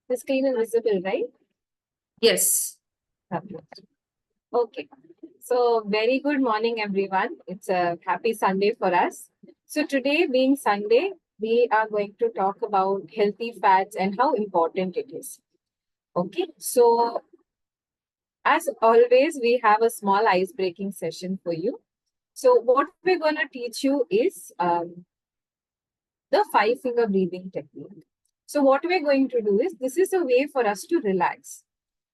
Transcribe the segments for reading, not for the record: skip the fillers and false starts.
The screen is visible, right? Yes. Okay. So, very good morning, everyone. It's a happy Sunday for us. So, today being Sunday, we are going to talk about healthy fats and how important it is. Okay. So, as always, we have a small ice breaking session for you. So, what we're going to teach you is the five-finger breathing technique. So, what we're going to do is this is a way for us to relax,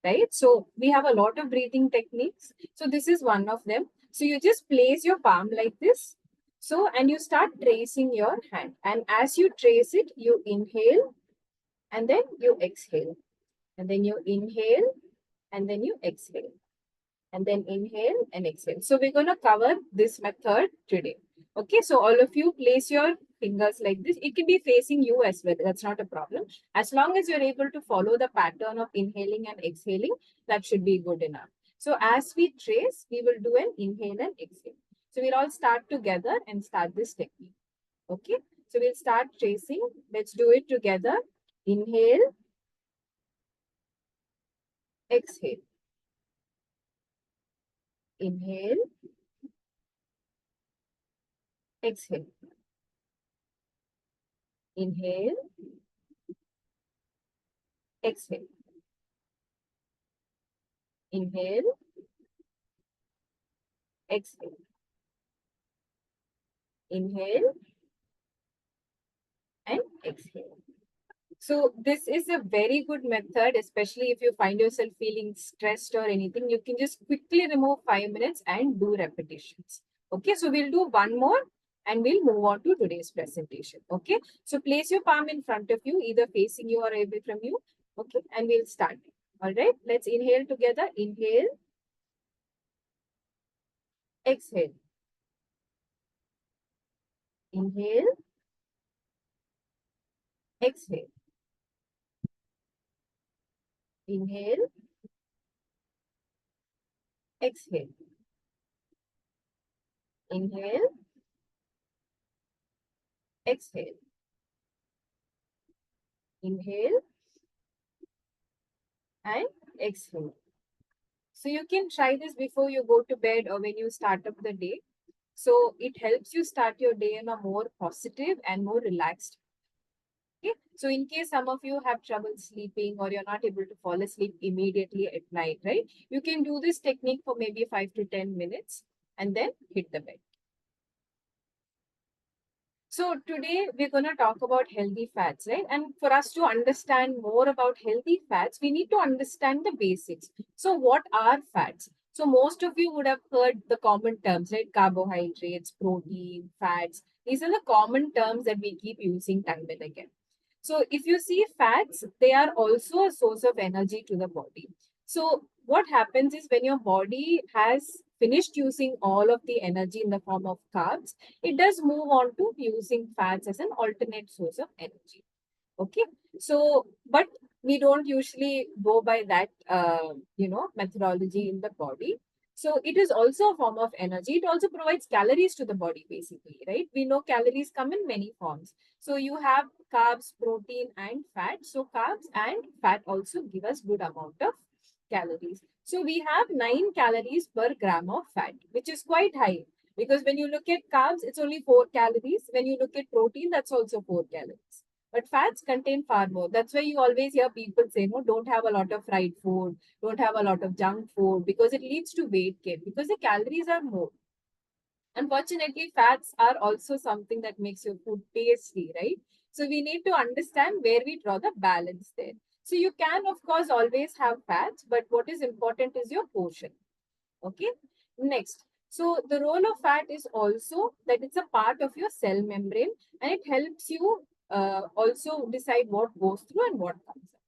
right? So we have a lot of breathing techniques. So this is one of them. So you just place your palm like this. So, and you start tracing your hand. And as you trace it, you inhale and then you exhale. And then you inhale and then you exhale. And then inhale and exhale. So we're going to cover this method today. Okay, so all of you place your fingers like this. It can be facing you as well. That's not a problem. As long as you're able to follow the pattern of inhaling and exhaling, that should be good enough. So as we trace, we will do an inhale and exhale. So we'll all start together and start this technique. Okay, so we'll start tracing. Let's do it together. Inhale, exhale. Inhale, exhale. Inhale, exhale. Inhale, exhale. Inhale and exhale. So this is a very good method, especially if you find yourself feeling stressed or anything. You can just quickly remove 5 minutes and do repetitions. Okay, so we'll do one more and we'll move on to today's presentation. Okay, so place your palm in front of you, either facing you or away from you. Okay, and we'll start. All right, let's inhale together. Inhale, exhale. Inhale, exhale. Inhale, exhale. Inhale, exhale. Inhale and exhale. So you can try this before you go to bed or when you start up the day. So it helps you start your day in a more positive and more relaxed. Okay. So in case some of you have trouble sleeping or you're not able to fall asleep immediately at night, right? You can do this technique for maybe 5 to 10 minutes and then hit the bed. So today we're going to talk about healthy fats, right? And for us to understand more about healthy fats, we need to understand the basics. So what are fats? So most of you would have heard the common terms, right? Carbohydrates, protein, fats. These are the common terms that we keep using time and again. So if you see fats, they are also a source of energy to the body. So what happens is when your body has finished using all of the energy in the form of carbs, it does move on to using fats as an alternate source of energy. Okay, so but we don't usually go by that methodology in the body. So it is also a form of energy. It also provides calories to the body, basically, right? We know calories come in many forms. So you have carbs, protein, and fat. So carbs and fat also give us good amount of calories. So we have 9 calories per gram of fat, which is quite high. Because when you look at carbs, it's only 4 calories. When you look at protein, that's also 4 calories. But fats contain far more. That's why you always hear people say, no, don't have a lot of fried food, don't have a lot of junk food, because it leads to weight gain, because the calories are more. Unfortunately, fats are also something that makes your food tasty, right? So we need to understand where we draw the balance there. So you can, of course, always have fats, but what is important is your portion. Okay. Next. So the role of fat is also that it's a part of your cell membrane and it helps you also decide what goes through and what comes out.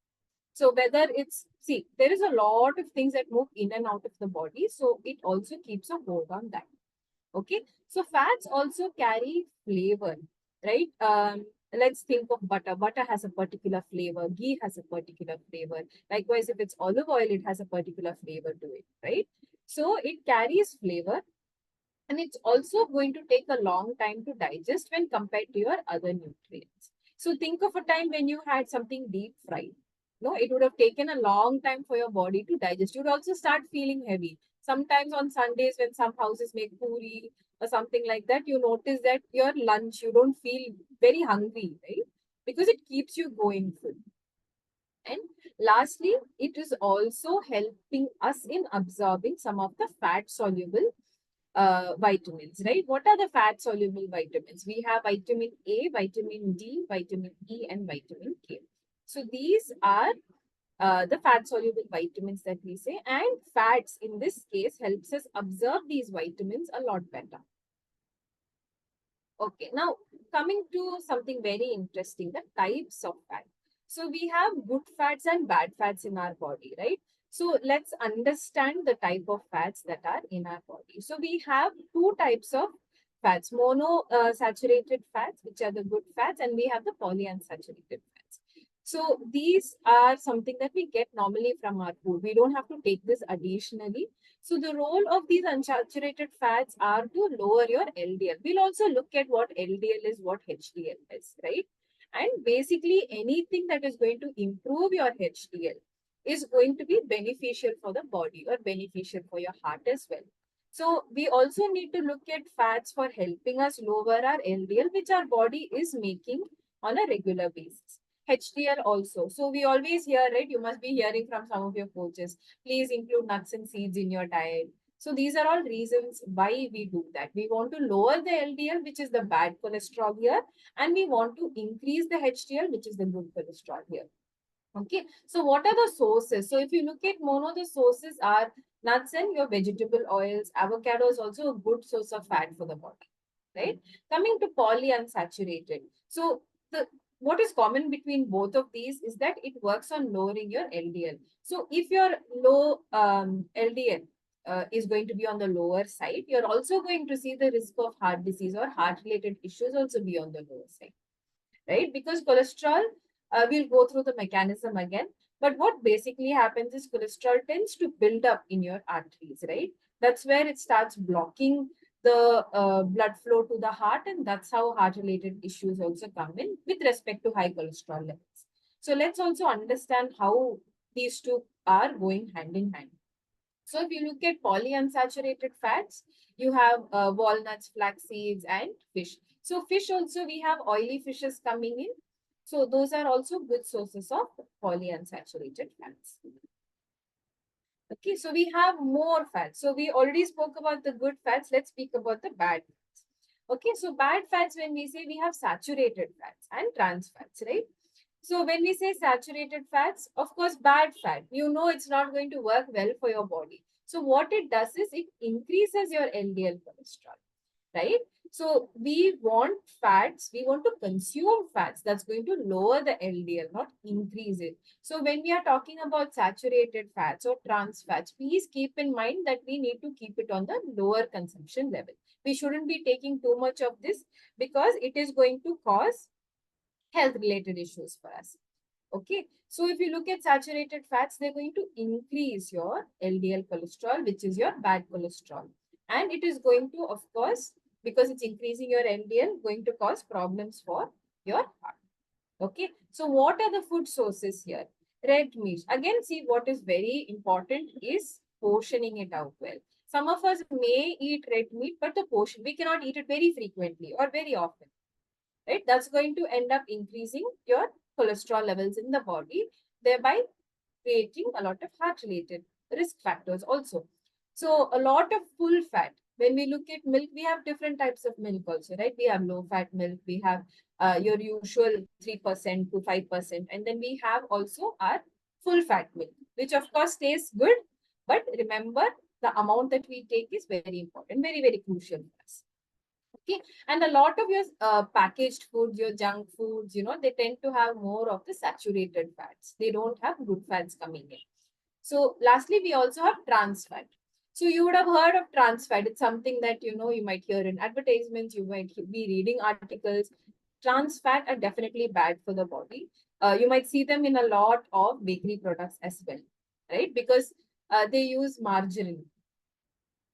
So whether it's, see, there is a lot of things that move in and out of the body. So it also keeps a hold on that. Okay. So fats also carry flavor, right? Let's think of butter. Butter has a particular flavor. Ghee has a particular flavor. Likewise, if it's olive oil, it has a particular flavor to it, right? So it carries flavor and it's also going to take a long time to digest when compared to your other nutrients. So think of a time when you had something deep fried. No, it would have taken a long time for your body to digest. You'd also start feeling heavy. Sometimes on Sundays, when some houses make puri or something like that, you notice that your lunch, you don't feel very hungry, right? Because it keeps you going full. And lastly, it is also helping us in absorbing some of the fat soluble vitamins, right? What are the fat soluble vitamins? We have vitamin A, vitamin D, vitamin E, and vitamin K. So these are the fat soluble vitamins that we say, and fats in this case helps us absorb these vitamins a lot better. Okay, now coming to something very interesting, the types of fat. So we have good fats and bad fats in our body, right? So let's understand the type of fats that are in our body. So we have two types of fats, mono saturated fats, which are the good fats, and we have the polyunsaturated fats. So these are something that we get normally from our food. We don't have to take this additionally. So the role of these unsaturated fats are to lower your LDL. We'll also look at what LDL is, what HDL is, right? And basically anything that is going to improve your HDL is going to be beneficial for the body or beneficial for your heart as well. So we also need to look at fats for helping us lower our LDL, which our body is making on a regular basis. HDL also. So we always hear, right? You must be hearing from some of your coaches, please include nuts and seeds in your diet. So these are all reasons why we do that. We want to lower the LDL, which is the bad cholesterol here, and we want to increase the HDL, which is the good cholesterol here. Okay, so what are the sources? So if you look at mono, the sources are nuts and your vegetable oils. Avocado is also a good source of fat for the body, right? Coming to polyunsaturated. So the what is common between both of these is that it works on lowering your LDL. So if your low LDL is going to be on the lower side, you're also going to see the risk of heart disease or heart related issues also be on the lower side, right? Because cholesterol, we'll go through the mechanism again. But what basically happens is cholesterol tends to build up in your arteries, right? That's where it starts blocking the blood flow to the heart, and that's how heart related issues also come in with respect to high cholesterol levels. So let's also understand how these two are going hand in hand. So if you look at polyunsaturated fats, you have walnuts, flax seeds, and fish. So fish also, we have oily fishes coming in. So those are also good sources of polyunsaturated fats. Okay, so we have more fats. So we already spoke about the good fats. Let's speak about the bad fats. Okay, so bad fats, when we say, we have saturated fats and trans fats, right? So when we say saturated fats, of course, bad fat, you know it's not going to work well for your body. So what it does is it increases your LDL cholesterol, right? So we want fats, we want to consume fats that's going to lower the LDL, not increase it. So when we are talking about saturated fats or trans fats, please keep in mind that we need to keep it on the lower consumption level. We shouldn't be taking too much of this because it is going to cause health related issues for us. Okay, so if you look at saturated fats, they're going to increase your LDL cholesterol, which is your bad cholesterol. And it is going to, of course, because it's increasing your LDL, going to cause problems for your heart. Okay, so what are the food sources here? Red meat. Again, see, what is very important is portioning it out well. Some of us may eat red meat, but the portion, we cannot eat it very frequently or very often, right? That's going to end up increasing your cholesterol levels in the body, thereby creating a lot of heart related risk factors also. So a lot of full fat. When we look at milk, we have different types of milk also, right? We have low fat milk, we have your usual 3% to 5%, and then we have also our full fat milk, which of course tastes good, but remember the amount that we take is very important, very, very crucial for us. Okay, and a lot of your packaged foods, your junk foods, they tend to have more of the saturated fats. They don't have good fats coming in. So lastly, we also have trans fat. So you would have heard of trans fat. It's something that, you might hear in advertisements, you might be reading articles. Trans fat are definitely bad for the body. You might see them in a lot of bakery products as well, right? Because they use margarine.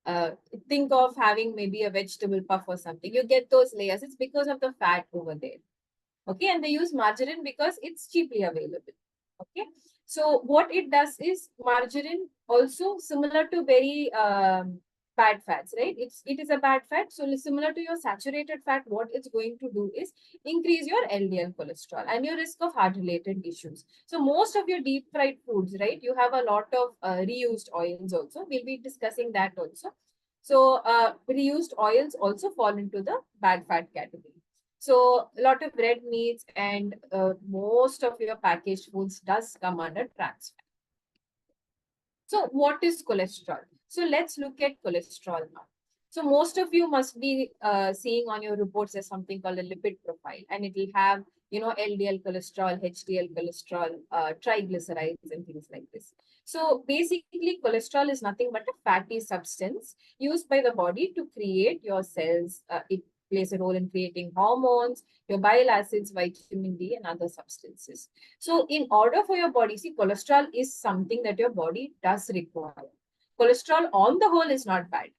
uh, think of having maybe a vegetable puff or something. You get those layers. It's because of the fat over there. Okay, and they use margarine because it's cheaply available. Okay. So what it does is margarine also similar to very bad fats, right? It is a bad fat. So similar to your saturated fat, what it's going to do is increase your LDL cholesterol and your risk of heart related issues. So most of your deep fried foods, right? You have a lot of reused oils also. We'll be discussing that also. So reused oils also fall into the bad fat category. So a lot of red meats and most of your packaged foods does come under trans fat. So what is cholesterol? So let's look at cholesterol now. So most of you must be seeing on your reports as something called a lipid profile, and it will have LDL cholesterol, HDL cholesterol, triglycerides, and things like this. So basically, cholesterol is nothing but a fatty substance used by the body to create your cells. It plays a role in creating hormones, your bile acids, vitamin D, and other substances. So, in order for your body, see, cholesterol is something that your body does require. Cholesterol on the whole is not bad.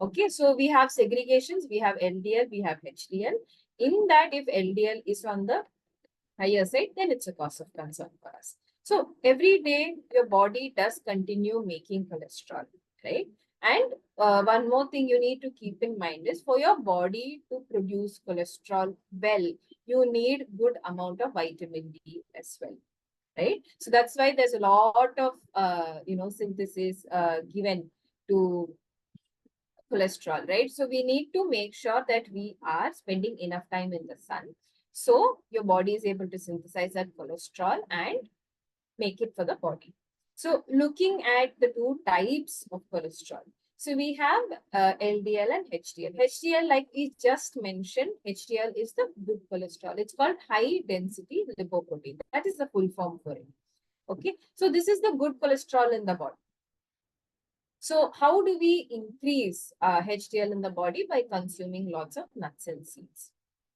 Okay, so we have segregations, we have LDL, we have HDL. In that, if LDL is on the higher side, then it's a cause of concern for us. So, every day, your body does continue making cholesterol, right? And one more thing you need to keep in mind is for your body to produce cholesterol well, you need good amount of vitamin D as well, right? So that's why there's a lot of synthesis given to cholesterol, right? So we need to make sure that we are spending enough time in the sun, so your body is able to synthesize that cholesterol and make it for the body. So looking at the two types of cholesterol. So we have LDL and HDL. HDL, like we just mentioned, HDL is the good cholesterol. It's called high density lipoprotein. That is the full form for it. Okay. So this is the good cholesterol in the body. So how do we increase HDL in the body? By consuming lots of nuts and seeds,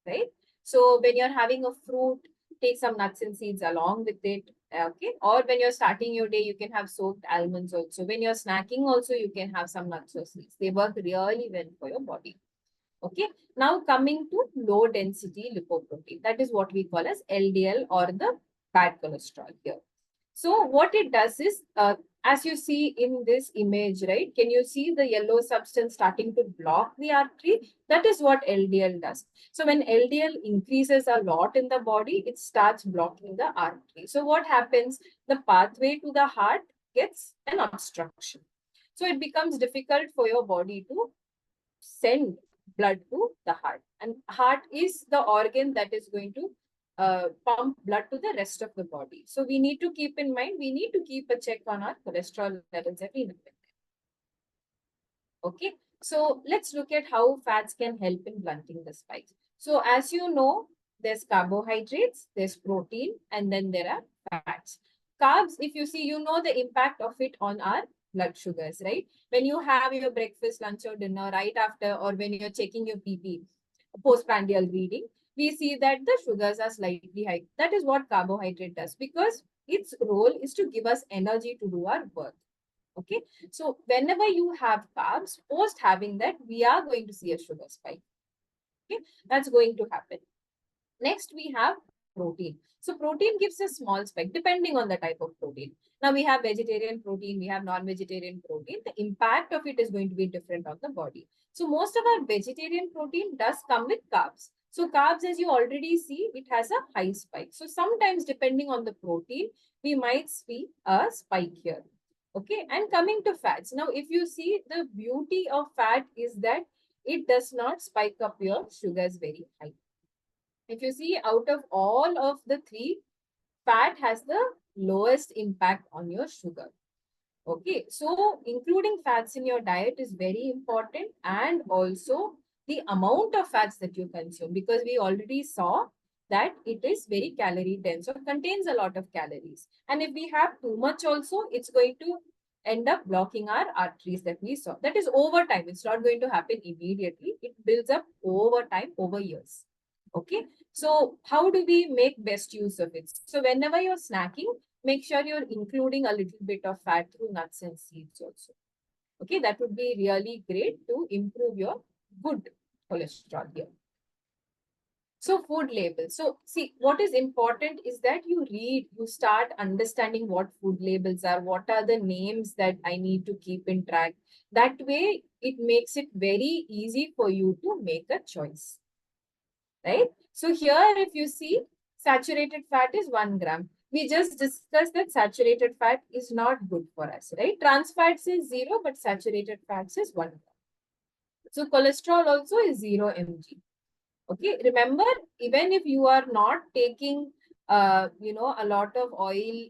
right? So when you're having a fruit, take some nuts and seeds along with it, okay? Or when you're starting your day, you can have soaked almonds also. When you're snacking also, you can have some nuts or seeds. They work really well for your body. Okay. Now coming to low density lipoprotein, that is what we call as LDL or the bad cholesterol here. So what it does is, as you see in this image, right? Can you see the yellow substance starting to block the artery? That is what LDL does. So when LDL increases a lot in the body, it starts blocking the artery. So what happens? The pathway to the heart gets an obstruction. So it becomes difficult for your body to send blood to the heart. And heart is the organ that is going to pump blood to the rest of the body. So we need to keep in mind, we need to keep a check on our cholesterol levels every now and then. Okay, so let's look at how fats can help in blunting the spikes. So as you know, there's carbohydrates, there's protein, and then there are fats. Carbs, if you see, you know the impact of it on our blood sugars, right? When you have your breakfast, lunch, or dinner right after, or when you're checking your PP, postprandial reading, we see that the sugars are slightly high. That is what carbohydrate does, because its role is to give us energy to do our work. Okay, so whenever you have carbs, post having that, we are going to see a sugar spike. Okay, that's going to happen. Next, we have protein. So protein gives a small spike depending on the type of protein. Now we have vegetarian protein, we have non-vegetarian protein. The impact of it is going to be different on the body. So most of our vegetarian protein does come with carbs. So carbs, as you already see, it has a high spike. So sometimes depending on the protein, we might see a spike here. Okay, and coming to fats. Now, if you see, the beauty of fat is that it does not spike up your sugars very high. If you see, out of all of the three, fat has the lowest impact on your sugar. Okay, so including fats in your diet is very important, and also the amount of fats that you consume, because we already saw that it is very calorie dense or contains a lot of calories. And if we have too much also, it's going to end up blocking our arteries that we saw. That is over time. It's not going to happen immediately. It builds up over time, over years. Okay, so how do we make best use of it? So whenever you're snacking, make sure you're including a little bit of fat through nuts and seeds also. Okay, that would be really great to improve your good cholesterol here. So food labels. So see, what is important is that you read, you start understanding what food labels are, what are the names that I need to keep in track. That way, it makes it very easy for you to make a choice, right? So here, if you see, saturated fat is 1 gram. We just discussed that saturated fat is not good for us, right? Trans fats is 0, but saturated fats is 1 gram. So cholesterol also is 0 mg. Okay, remember, even if you are not taking a lot of oil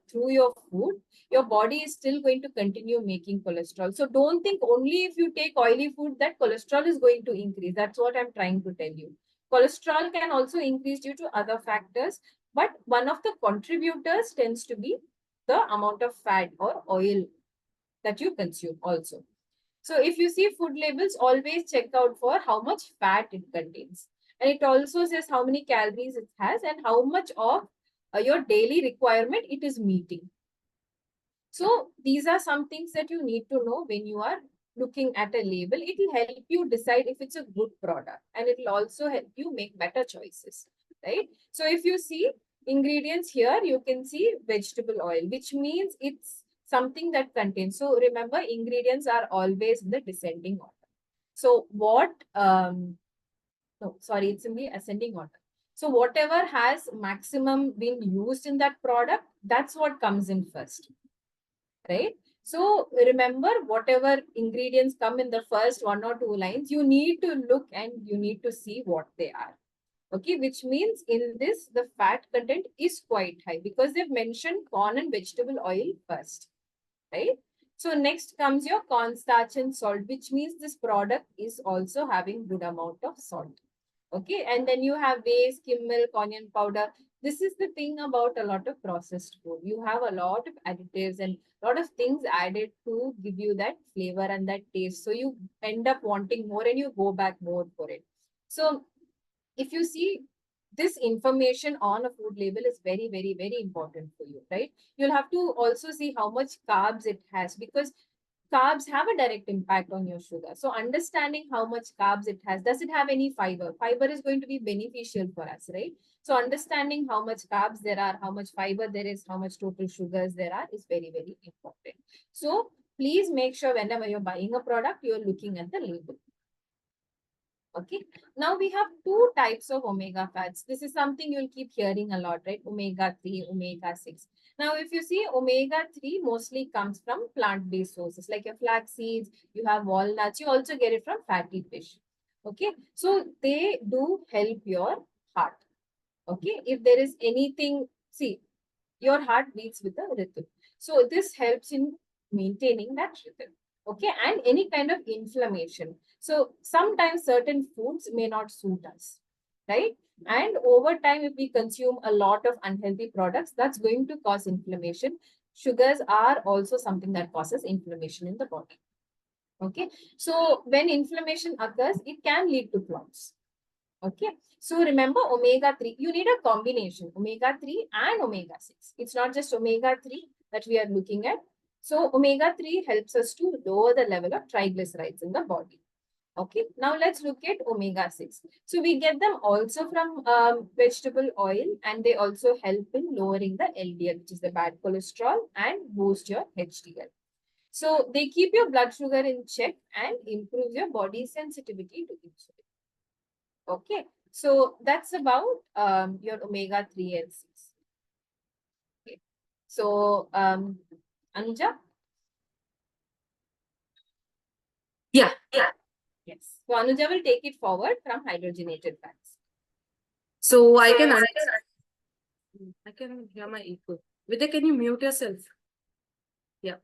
through your food, your body is still going to continue making cholesterol. So don't think only if you take oily food that cholesterol is going to increase. That's what I'm trying to tell you. Cholesterol can also increase due to other factors, but one of the contributors tends to be the amount of fat or oil that you consume also. So if you see food labels, always check out for how much fat it contains. And it also says how many calories it has and how much of your daily requirement it is meeting. So these are some things that you need to know when you are looking at a label. It will help you decide if it's a good product, and it will also help you make better choices, right? So if you see ingredients here, you can see vegetable oil, which means it's something that contains. So remember, ingredients are always in the descending order. So what, no, sorry, it's in the ascending order. So whatever has maximum been used in that product, that's what comes in first, right? So remember, whatever ingredients come in the first 1 or 2 lines, you need to look and you need to see what they are. Okay, which means in this, the fat content is quite high because they've mentioned corn and vegetable oil first, right? So next comes your cornstarch and salt, which means this product is also having good amount of salt. Okay, and then you have whey, skim milk, onion powder. This is the thing about a lot of processed food. You have a lot of additives and a lot of things added to give you that flavor and that taste. So you end up wanting more and you go back more for it. So if you see, this information on a food label is very, very, very important for you, right? You'll have to also see how much carbs it has, because carbs have a direct impact on your sugar. So understanding how much carbs it has, does it have any fiber? Fiber is going to be beneficial for us, right? So understanding how much carbs there are, how much fiber there is, how much total sugars there are is very, very important. So please make sure whenever you're buying a product, you're looking at the label. Okay. Now we have two types of omega fats. This is something you'll keep hearing a lot, right? Omega 3, omega 6. Now, if you see, omega 3 mostly comes from plant-based sources like your flax seeds, you have walnuts, you also get it from fatty fish. Okay. So they do help your heart. Okay. If there is anything, see, your heart beats with a rhythm. So this helps in maintaining that rhythm. Okay, and any kind of inflammation. So sometimes certain foods may not suit us, right? And over time, if we consume a lot of unhealthy products, that's going to cause inflammation. Sugars are also something that causes inflammation in the body. Okay, so when inflammation occurs, it can lead to clots. Okay. So remember, omega 3, you need a combination, omega 3 and omega 6. It's not just omega 3 that we are looking at. So omega 3 helps us to lower the level of triglycerides in the body. Okay. Now let's look at omega 6. So we get them also from vegetable oil, and they also help in lowering the LDL, which is the bad cholesterol, and boost your HDL. So they keep your blood sugar in check and improve your body sensitivity to insulin. Okay, so that's about your omega 3 and 6. Okay. So, Anuja? Yeah, yeah. Yes. So, Anuja will take it forward from hydrogenated fats. So I can hear my echo. Vidya, can you mute yourself? Yeah.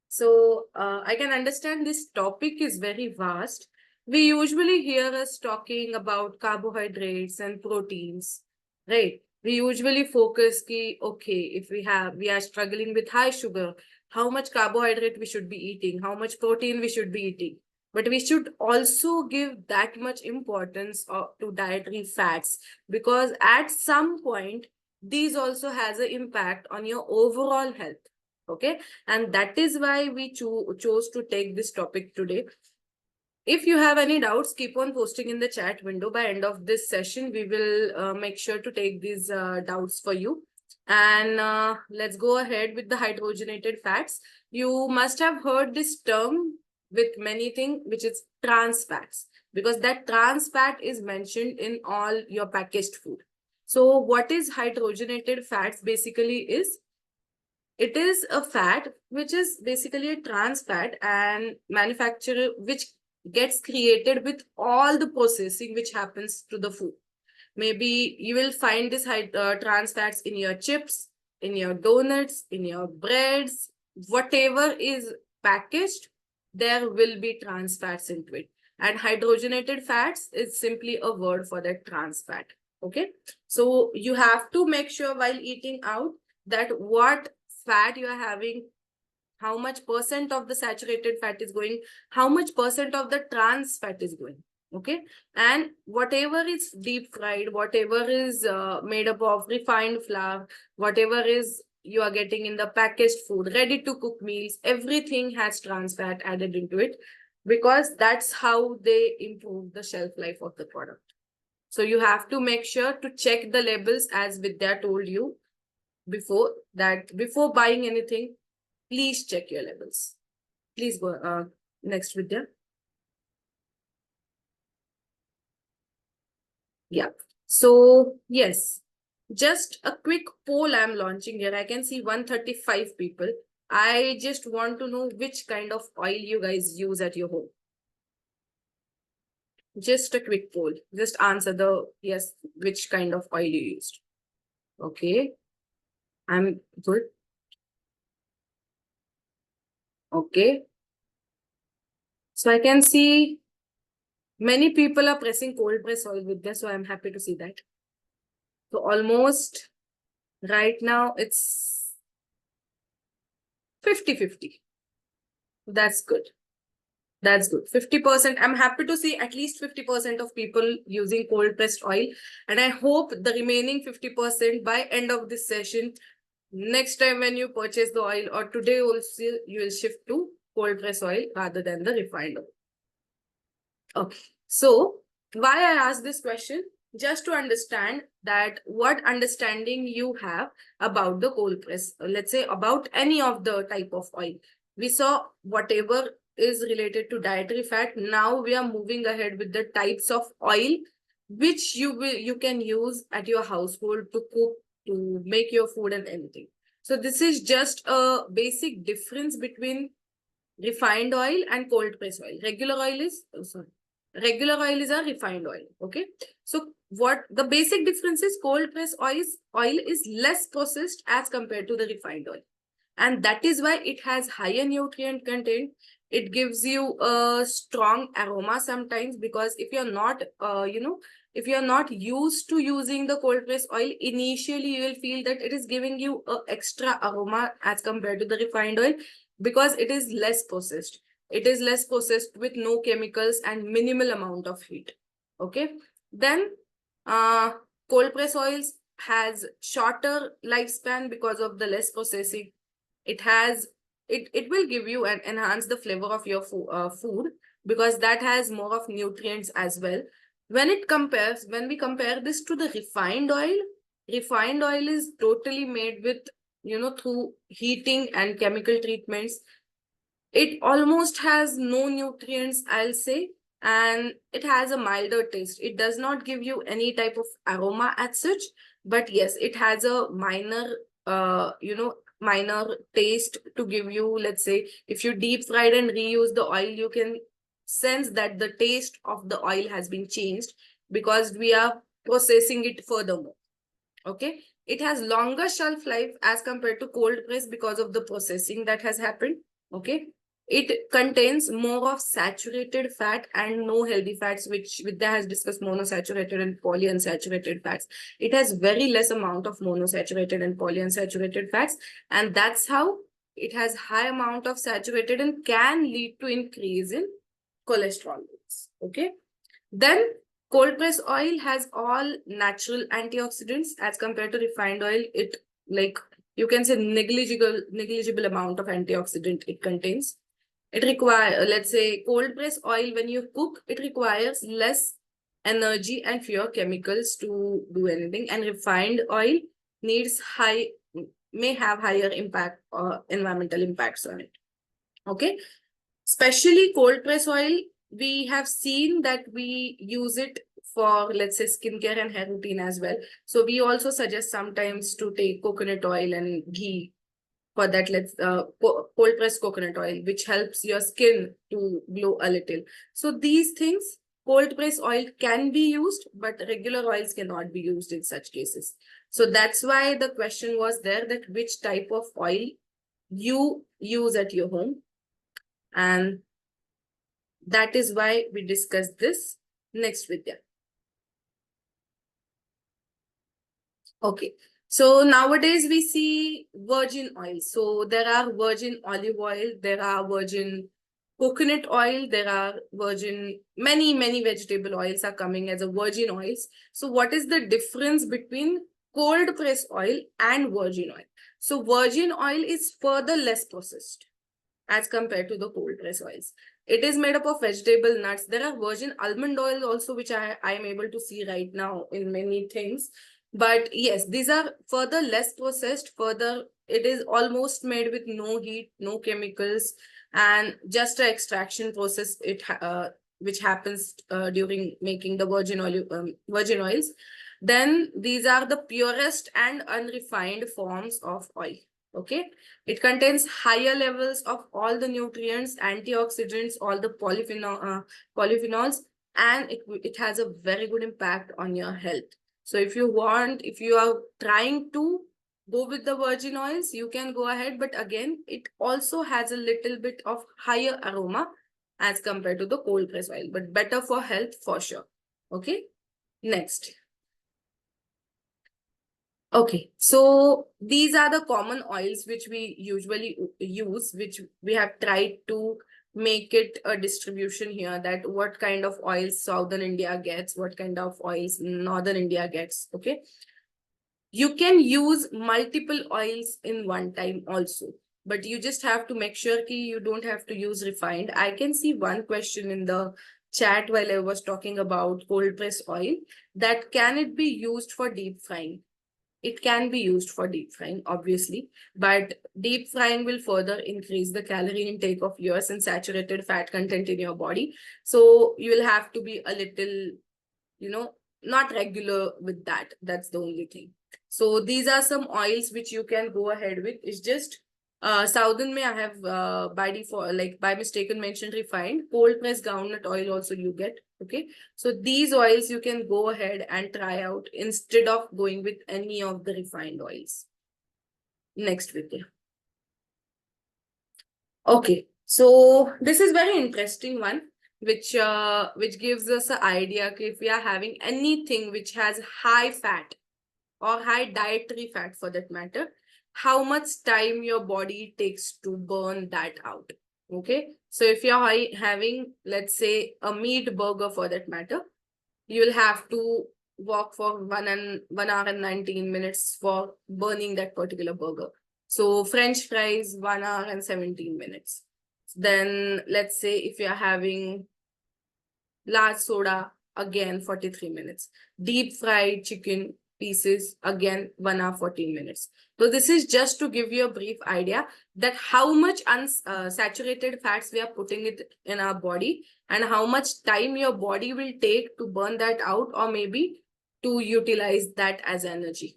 So I can understand this topic is very vast. We usually hear us talking about carbohydrates and proteins, right? We usually focus ki, okay, if we are struggling with high sugar, how much carbohydrate we should be eating, how much protein we should be eating. But we should also give that much importance to dietary fats, because at some point, these also has an impact on your overall health. Okay, and that is why we chose to take this topic today. If you have any doubts, keep on posting in the chat window. By end of this session, we will make sure to take these doubts for you. And let's go ahead with the hydrogenated fats. You must have heard this term with many things, which is trans fats, because that trans fat is mentioned in all your packaged food. So what is hydrogenated fats basically is, it is a fat which is basically a trans fat and manufacturer which gets created with all the processing which happens to the food. Maybe you will find this trans fats in your chips, in your donuts, in your breads, whatever is packaged, there will be trans fats into it. And hydrogenated fats is simply a word for that trans fat. Okay. So you have to make sure while eating out that what fat you are having, how much percent of the saturated fat is going, how much percent of the trans fat is going. Okay. And whatever is deep fried, whatever is made up of refined flour, whatever is you are getting in the packaged food, ready to cook meals, everything has trans fat added into it, because that's how they improve the shelf life of the product. So you have to make sure to check the labels, as Vidya told you before buying anything, please check your labels. Please go next, Vidya. Yeah. So yes, just a quick poll I'm launching here. I can see 135 people. I just want to know which kind of oil you guys use at your home. Just a quick poll. Just answer the yes, which kind of oil you used. Okay. I'm good. Okay. So I can see many people are pressing cold press oil with this, so I'm happy to see that. So almost right now it's 50-50. That's good. That's good. 50%. I'm happy to see at least 50% of people using cold pressed oil. And I hope the remaining 50% by end of this session, next time when you purchase the oil, or today also, you will shift to cold pressed oil rather than the refined oil. Okay. So why I ask this question? Just to understand that what understanding you have about the cold press, let's say about any of the type of oil. We saw whatever is related to dietary fat. Now we are moving ahead with the types of oil which you can use at your household to cook, to make your food and anything. So this is just a basic difference between refined oil and cold press oil. Regular oil is a refined oil. Okay. So what the basic difference is, cold press oil is less processed as compared to the refined oil. And that is why it has higher nutrient content. It gives you a strong aroma sometimes, because if you're not, if you're not used to using the cold press oil, initially you will feel that it is giving you a extra aroma as compared to the refined oil, because it is less processed. It is less processed with no chemicals and minimal amount of heat. Okay. Then uh, cold press oils has shorter lifespan because of the less processing. It will give you and enhance the flavor of your food, because that has more of nutrients as well. When we compare this to the refined oil is totally made with, through heating and chemical treatments. It almost has no nutrients, I'll say, and it has a milder taste. It does not give you any type of aroma as such, but yes, it has a minor taste to give you. Let's say if you deep fried and reuse the oil, you can sense that the taste of the oil has been changed, because we are processing it furthermore. Okay. It has longer shelf life as compared to cold press because of the processing that has happened. Okay. It contains more of saturated fat and no healthy fats, which Vidya has discussed monosaturated and polyunsaturated fats. It has very less amount of monosaturated and polyunsaturated fats, and that's how it has high amount of saturated and can lead to increase in cholesterol levels. Okay. Then cold press oil has all natural antioxidants as compared to refined oil. It, like, you can say negligible amount of antioxidant it contains. It requires, let's say, cold press oil, when you cook, it requires less energy and fewer chemicals to do anything. And refined oil needs may have higher impact or environmental impacts on it. Okay. Especially cold press oil, we have seen that we use it for, let's say, skincare and hair routine as well. So we also suggest sometimes to take coconut oil and ghee for that. Let's cold pressed coconut oil, which helps your skin to glow a little. So these things, cold press oil can be used, but regular oils cannot be used in such cases. So that's why the question was there, that which type of oil you use at your home. And that is why we discussed this. Next, Vidya. Okay. So nowadays we see virgin oil. So there are virgin olive oil, there are virgin coconut oil, there are virgin, many vegetable oils are coming as a virgin oils. So what is the difference between cold press oil and virgin oil? So virgin oil is further less processed as compared to the cold press oils. It is made up of vegetable nuts. There are virgin almond oil also, which I am able to see right now in many things. But yes, these are further less processed. Further, it is almost made with no heat, no chemicals, and just an extraction process. Which happens during making the virgin oils. Then these are the purest and unrefined forms of oil. Okay, it contains higher levels of all the nutrients, antioxidants, all the polyphenols, and it has a very good impact on your health. So if you are trying to go with the virgin oils, you can go ahead. But again, it also has a little bit of higher aroma as compared to the cold press oil, but better for health for sure. Okay, next. Okay, so these are the common oils which we usually use, which we have tried to make it a distribution here, that what kind of oils Southern India gets, what kind of oils Northern India gets. Okay, you can use multiple oils in one time also, but you just have to make sure that you don't have to use refined. I can see one question in the chat while I was talking about cold press oil, that can it be used for deep frying? It can be used for deep frying, obviously, but deep frying will further increase the calorie intake of yours and saturated fat content in your body. So you will have to be a little, not regular with that. That's the only thing. So these are some oils which you can go ahead with. It's just Southern may I have by default, like by mistaken mentioned refined. Cold pressed groundnut oil also you get. Okay. So these oils you can go ahead and try out instead of going with any of the refined oils. Next video. Okay. So this is very interesting one, which gives us an idea if we are having anything which has high fat or high dietary fat for that matter, how much time your body takes to burn that out. Okay. So if you're having, let's say, a meat burger for that matter, you'll have to walk for 1 hour and 19 minutes for burning that particular burger. So French fries, 1 hour and 17 minutes. Then let's say if you're having large soda, again 43 minutes. Deep fried chicken pieces, again 1 hour 14 minutes. So this is just to give you a brief idea that how much unsaturated fats we are putting it in our body and how much time your body will take to burn that out or maybe to utilize that as energy.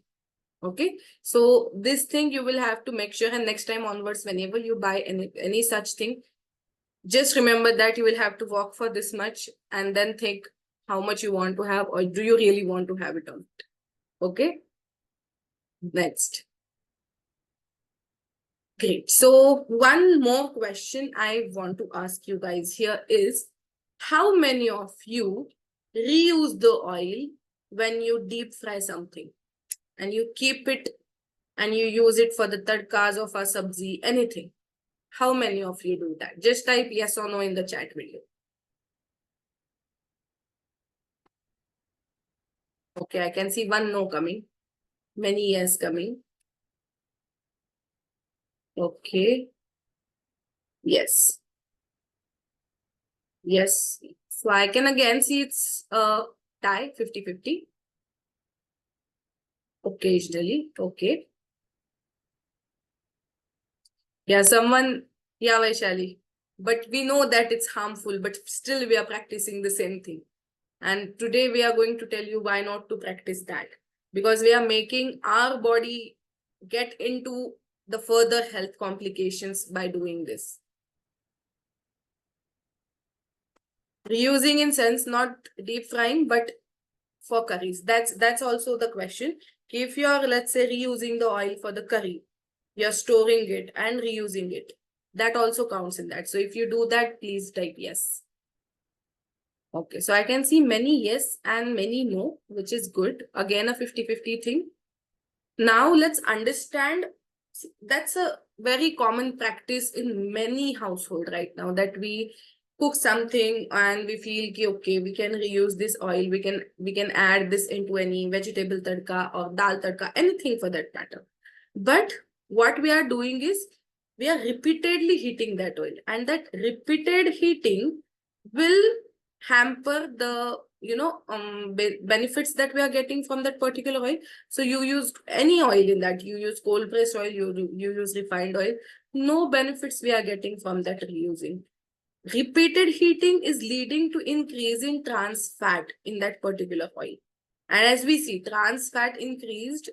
Okay, so this thing you will have to make sure, and next time onwards, whenever you buy any such thing, just remember that you will have to walk for this much and then think how much you want to have, or do you really want to have it on it? Okay. Next. Great. So one more question I want to ask you guys here is, how many of you reuse the oil when you deep fry something and you keep it and you use it for the tadkas of a sabzi, anything? How many of you do that? Just type yes or no in the chat video. Okay, I can see one no coming. Many yes coming. Okay. Yes. Yes. So I can again see it's a tie 50-50 occasionally. Okay. Yeah, yeah, Vaishali. But we know that it's harmful, but still we are practicing the same thing. And today we are going to tell you why not to practice that. Because we are making our body get into the further health complications by doing this. Reusing in sense, not deep frying, but for curries. That's also the question. If you are, let's say, reusing the oil for the curry, you're storing it and reusing it. That also counts in that. So if you do that, please type yes. Okay, so I can see many yes and many no, which is good. Again, a 50-50 thing. Now let's understand, that's a very common practice in many household right now, that we cook something and we feel ki, okay, we can reuse this oil, we can add this into any vegetable tadka or dal tadka, anything for that matter. But what we are doing is we are repeatedly heating that oil, and that repeated heating will hamper the benefits that we are getting from that particular oil. So you use any oil in that, you use cold pressed oil, you use refined oil, no benefits we are getting from that reusing. Repeated heating is leading to increase in trans fat in that particular oil. And as we see, trans fat increased,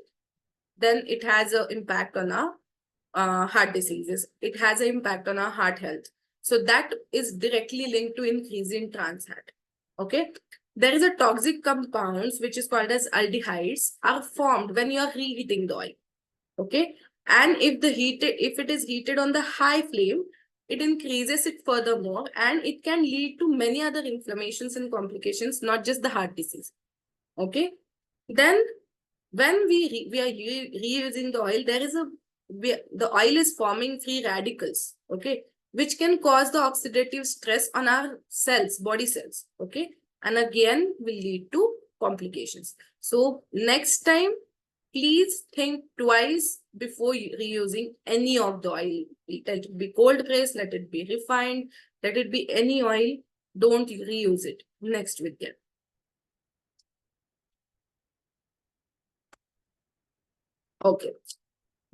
then it has an impact on our heart diseases. It has an impact on our heart health. So that is directly linked to increase in trans fat. Okay. There is a toxic compounds which is called as aldehydes are formed when you are reheating the oil. Okay. And if it is heated on the high flame, it increases it furthermore, and it can lead to many other inflammations and complications, not just the heart disease. Okay. Then when we are reusing the oil, the oil is forming free radicals, okay, which can cause the oxidative stress on our cells, body cells, okay, and again will lead to complications. So next time, please think twice before reusing any of the oil. Let it be cold pressed, let it be refined, let it be any oil. Don't reuse it. Next, Vidya. Okay.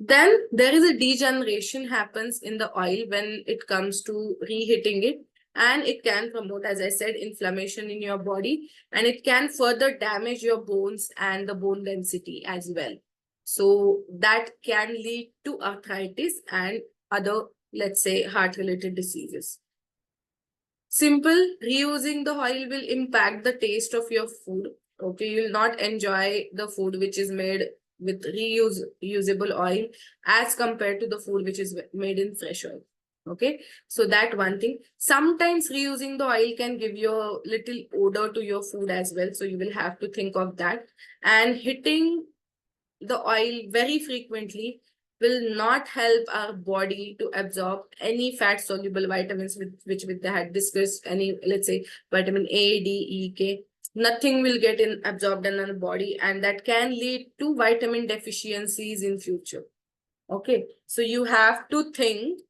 Then there is a degeneration happens in the oil when it comes to reheating it, and it can promote, as I said, inflammation in your body, and it can further damage your bones and the bone density as well. So that can lead to arthritis and other, let's say, heart related diseases. Simple, reusing the oil will impact the taste of your food. Okay, you will not enjoy the food which is made with reusable oil as compared to the food which is made in fresh oil. Okay, so that one thing. Sometimes reusing the oil can give you a little odor to your food as well. So you will have to think of that. And hitting the oil very frequently will not help our body to absorb any fat soluble vitamins which we had discussed, any, let's say, vitamin A, D, E, K. Nothing will get absorbed in our body, and that can lead to vitamin deficiencies in future. Okay, so you have to think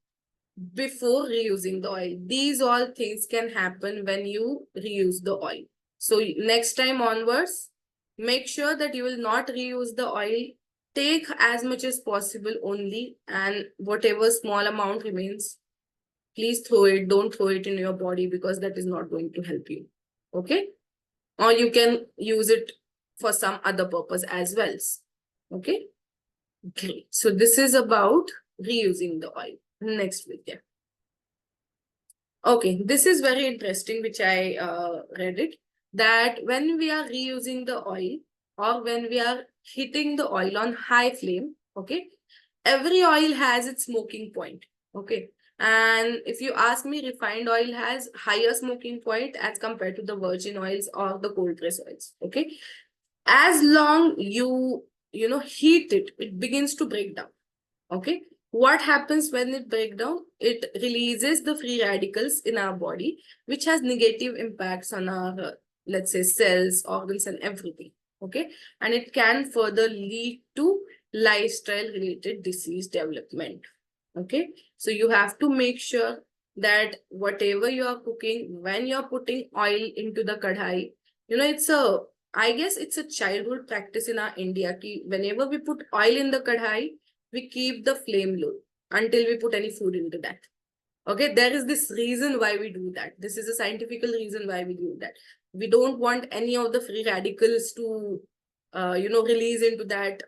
before reusing the oil. These all things can happen when you reuse the oil. So next time onwards, make sure that you will not reuse the oil. Take as much as possible only, and whatever small amount remains, please throw it. Don't throw it in your body, because that is not going to help you. Okay? Or you can use it for some other purpose as well. Okay? Great. So this is about reusing the oil. Next video. Okay, this is very interesting, which I read it, that when we are reusing the oil or when we are heating the oil on high flame, okay, every oil has its smoking point, okay. And if you ask me, refined oil has higher smoking point as compared to the virgin oils or the cold press oils, okay. As long heat it, it begins to break down, okay. What happens when it breaks down? It releases the free radicals in our body, which has negative impacts on our, let's say, cells, organs, and everything. Okay. And it can further lead to lifestyle related disease development. Okay. So you have to make sure that whatever you are cooking, when you're putting oil into the kadhai, it's I guess it's a childhood practice in our India. Ki whenever we put oil in the kadhai, we keep the flame low until we put any food into that. Okay, there is this reason why we do that. This is a scientific reason why we do that. We don't want any of the free radicals to, release into that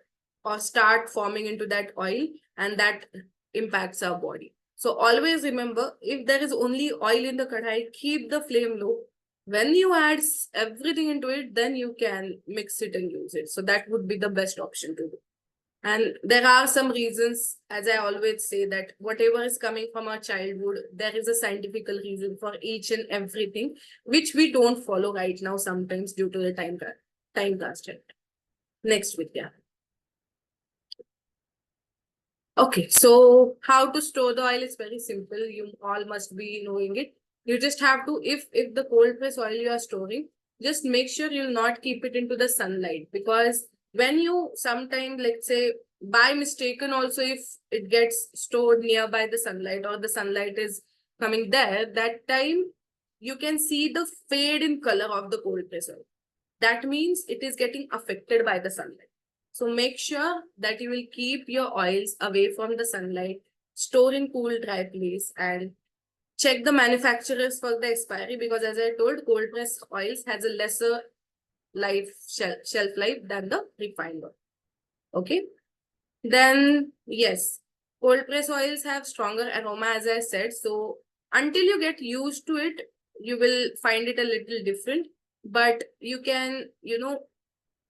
or start forming into that oil, and that impacts our body. So always remember, if there is only oil in the kadhai, keep the flame low. When you add everything into it, then you can mix it and use it. So that would be the best option to do. And there are some reasons, as I always say, that whatever is coming from our childhood, there is a scientific reason for each and everything, which we don't follow right now sometimes due to the time constraint. Next, Vidya. Okay, so how to store the oil is very simple. You all must be knowing it. You just have to, if the cold press oil you are storing, just make sure you'll not keep it into the sunlight, because when you sometime, let's say, by mistaken also, if it gets stored nearby the sunlight or the sunlight is coming there, that time you can see the fade in color of the cold press oil. That means it is getting affected by the sunlight. So make sure that you will keep your oils away from the sunlight, store in cool, dry place, and check the manufacturers for the expiry, because as I told, cold press oils has a lesser shelf life than the refined oil. Okay. Then yes, cold press oils have stronger aroma, as I said. So until you get used to it, you will find it a little different. But you can,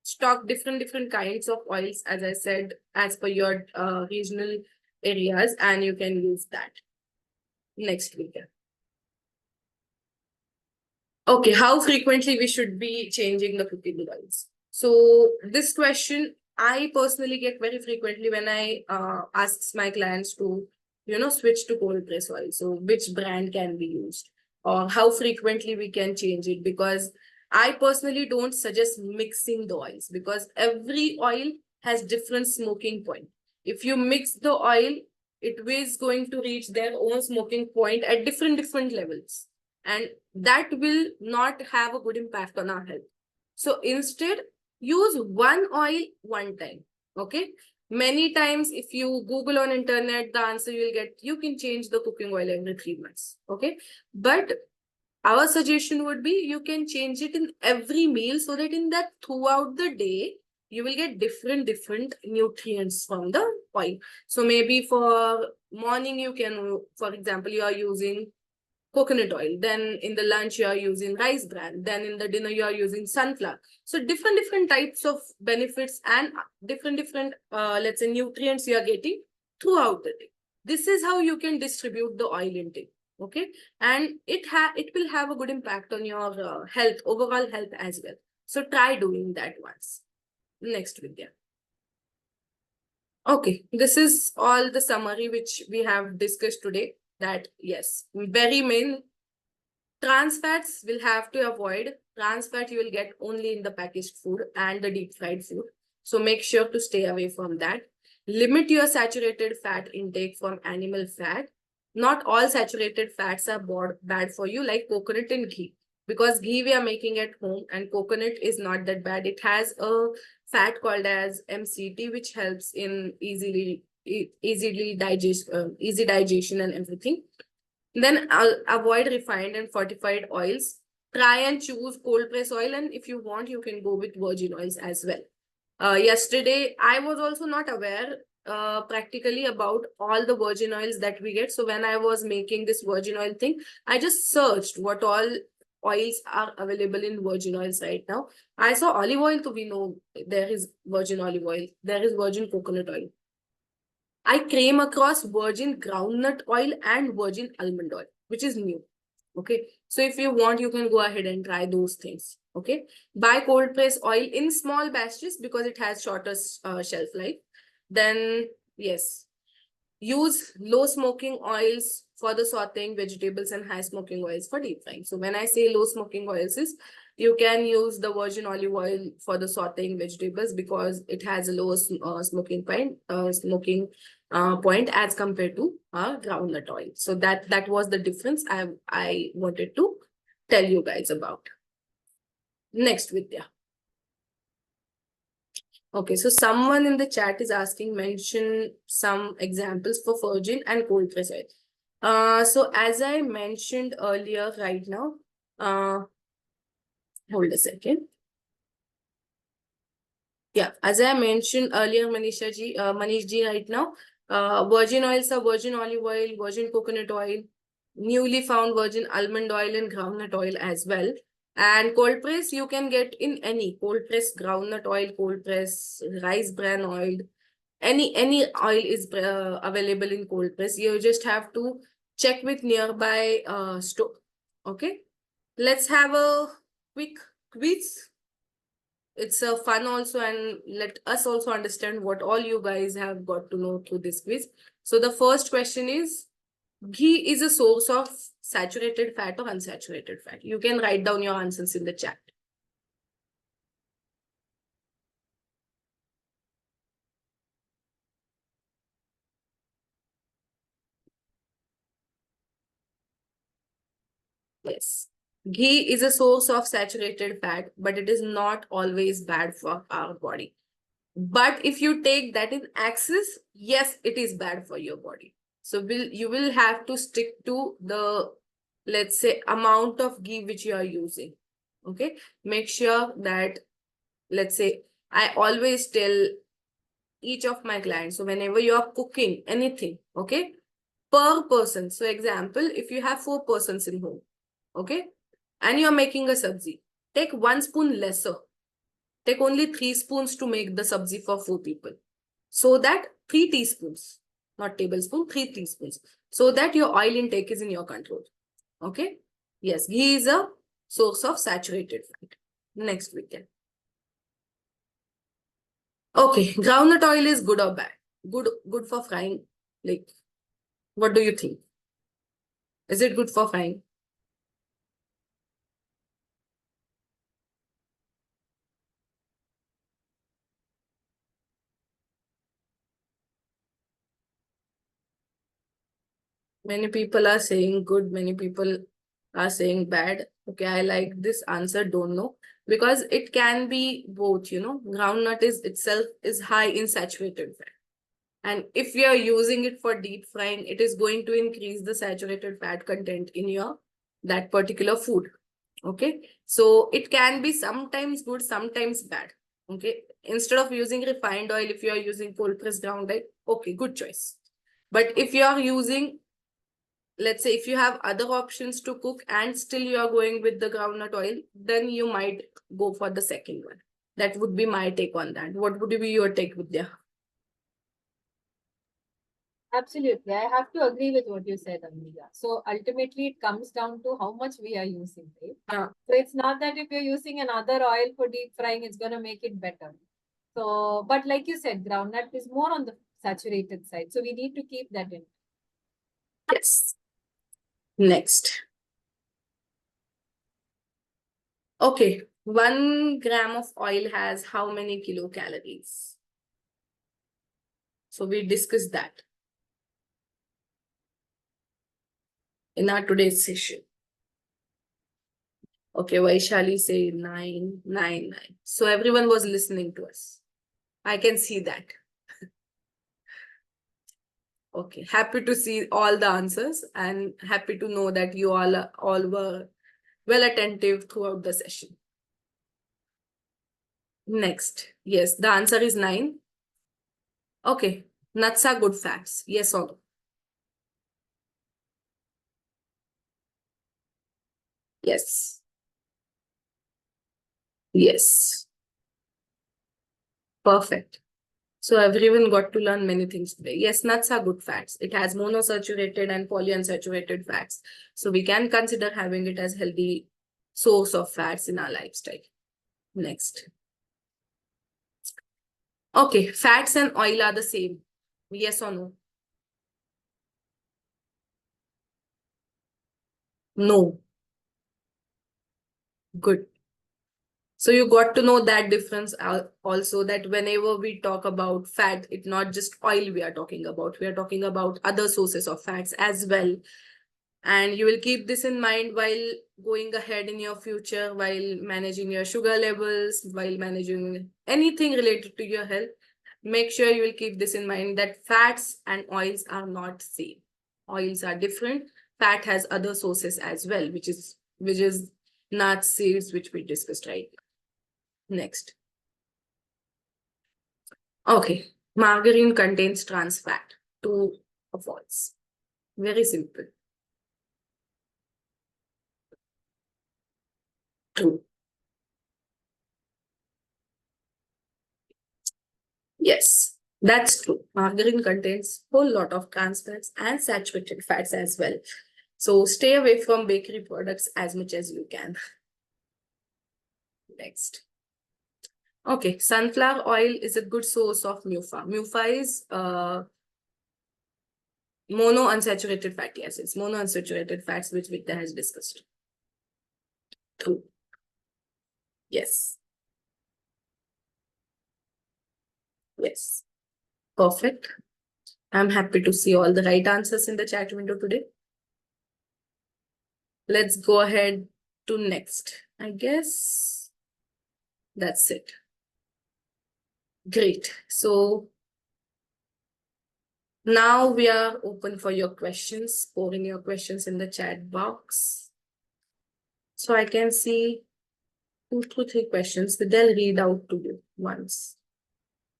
stock different kinds of oils, as I said, as per your regional areas, and you can use that. Next week. Okay, how frequently we should be changing the cooking oils? So this question I personally get very frequently when I ask my clients to, switch to cold press oil. So which brand can be used, or how frequently we can change it? Because I personally don't suggest mixing the oils, because every oil has different smoking point. If you mix the oil, it is going to reach their own smoking point at different levels, and that will not have a good impact on our health. So instead, use one oil one time. Okay. Many times, if you Google on internet, the answer you'll get, you can change the cooking oil every 3 months. Okay. But our suggestion would be, you can change it in every meal, so that in that throughout the day, you will get different nutrients from the oil. So maybe for morning, you can, for example, you are using coconut oil. Then in the lunch, you are using rice bran. Then in the dinner, you are using sunflower. So different types of benefits and different, let's say, nutrients you are getting throughout the day. This is how you can distribute the oil intake. Okay. And it will have a good impact on your health, overall health as well. So try doing that once. Next, Vidya. Okay, this is all the summary which we have discussed today. That yes, very main, trans fats will have to avoid. Trans fat you will get only in the packaged food and the deep fried food. So make sure to stay away from that. Limit your saturated fat intake from animal fat. Not all saturated fats are bad for you, like coconut and ghee. Because ghee we are making at home, and coconut is not that bad. It has a fat called as MCT, which helps in easy digestion and everything. Then I'll avoid refined and fortified oils. Try and choose cold press oil, and if you want, you can go with virgin oils as well. Yesterday, I was also not aware practically about all the virgin oils that we get. So when I was making this virgin oil thing, I just searched what all oils are available in virgin oils right now. I saw olive oil, so we know there is virgin olive oil, there is virgin coconut oil. I came across virgin groundnut oil and virgin almond oil, which is new. Okay. So if you want, you can go ahead and try those things. Okay. Buy cold press oil in small batches because it has shorter shelf life. Then, yes, use low smoking oils for the sauteing vegetables and high smoking oils for deep frying. So when I say low smoking oils is, you can use the virgin olive oil for the sauteing vegetables because it has a low smoking point as compared to groundnut oil. So that was the difference I wanted to tell you guys about. Next, Vidya. Okay, so someone in the chat is asking, mention some examples for virgin and cold press oil. So as I mentioned earlier, right now, hold a second. Yeah, as I mentioned earlier, Manish ji, right now, virgin oils are virgin olive oil, virgin coconut oil, newly found virgin almond oil, and groundnut oil as well. And cold press you can get in any cold press groundnut oil, cold press rice bran oil, any oil is available in cold press. You just have to check with nearby store. Okay, let's have a quick quiz. It's a fun also, and let us also understand what all you guys have got to know through this quiz. So the first question is, ghee is a source of saturated fat or unsaturated fat? You can write down your answers in the chat. Yes. Ghee is a source of saturated fat, but it is not always bad for our body. But if you take that in excess, yes, it is bad for your body. So you will have to stick to the, let's say, amount of ghee which you are using. Okay. Make sure that, let's say, I always tell each of my clients, so whenever you are cooking anything, okay, per person. So example, if you have 4 persons in home, okay, and you are making a sabzi, take 1 spoon lesser. Take only 3 spoons to make the sabzi for 4 people. So that 3 teaspoons, not tablespoon, 3 teaspoons. So that your oil intake is in your control. Okay. Yes, ghee is a source of saturated fat. Next we can. Okay, groundnut oil is good or bad? Good for frying. Like, what do you think? Is it good for frying? Many people are saying good, many people are saying bad. Okay, I like this answer, don't know. Because it can be both, Groundnut is itself is high in saturated fat. And if you are using it for deep frying, it is going to increase the saturated fat content in your that particular food. Okay. So it can be sometimes good, sometimes bad. Okay. Instead of using refined oil, if you are using cold pressed ground oil, okay, good choice. But if you are using, let's say, if you have other options to cook and still you are going with the groundnut oil, then you might go for the second one. That would be my take on that. What would be your take, Vidya? Absolutely. I have to agree with what you said, Amiga. So ultimately, it comes down to how much we are using, right? So it's not that if you're using another oil for deep frying, it's going to make it better. So, but like you said, groundnut is more on the saturated side. So we need to keep that in. Yes. Next. Okay. 1 gram of oil has how many kilocalories? So we discussed that in our today's session. Okay, Vaishali say 999. So everyone was listening to us. I can see that. Okay, happy to see all the answers and happy to know that you all were well attentive throughout the session. Next, yes, the answer is 9. Okay, nuts are good fats. Yes or no? Yes. Yes. Perfect. So everyone got to learn many things today. Yes, nuts are good fats. It has monosaturated and polyunsaturated fats. So we can consider having it as healthy source of fats in our lifestyle. Next. Okay, fats and oil are the same. Yes or no? No. Good. So you got to know that difference also, that whenever we talk about fat, it's not just oil we are talking about. We are talking about other sources of fats as well. And you will keep this in mind while going ahead in your future, while managing your sugar levels, while managing anything related to your health. Make sure you will keep this in mind, that fats and oils are not same. Oils are different. Fat has other sources as well, which is nuts, seeds, which we discussed right now. Next. Okay. Margarine contains trans fat. True or false? Very simple. True. Yes, that's true. Margarine contains whole lot of trans fats and saturated fats as well. So stay away from bakery products as much as you can. Next. Okay, sunflower oil is a good source of MUFA. MUFA is monounsaturated fatty acids, monounsaturated fats, which Vidya has discussed. True. Yes. Yes. Perfect. I'm happy to see all the right answers in the chat window today. Let's go ahead to next. I guess that's it. Great. So now we are open for your questions, pouring your questions in the chat box. So I can see 2 to 3 questions that they'll read out to you once.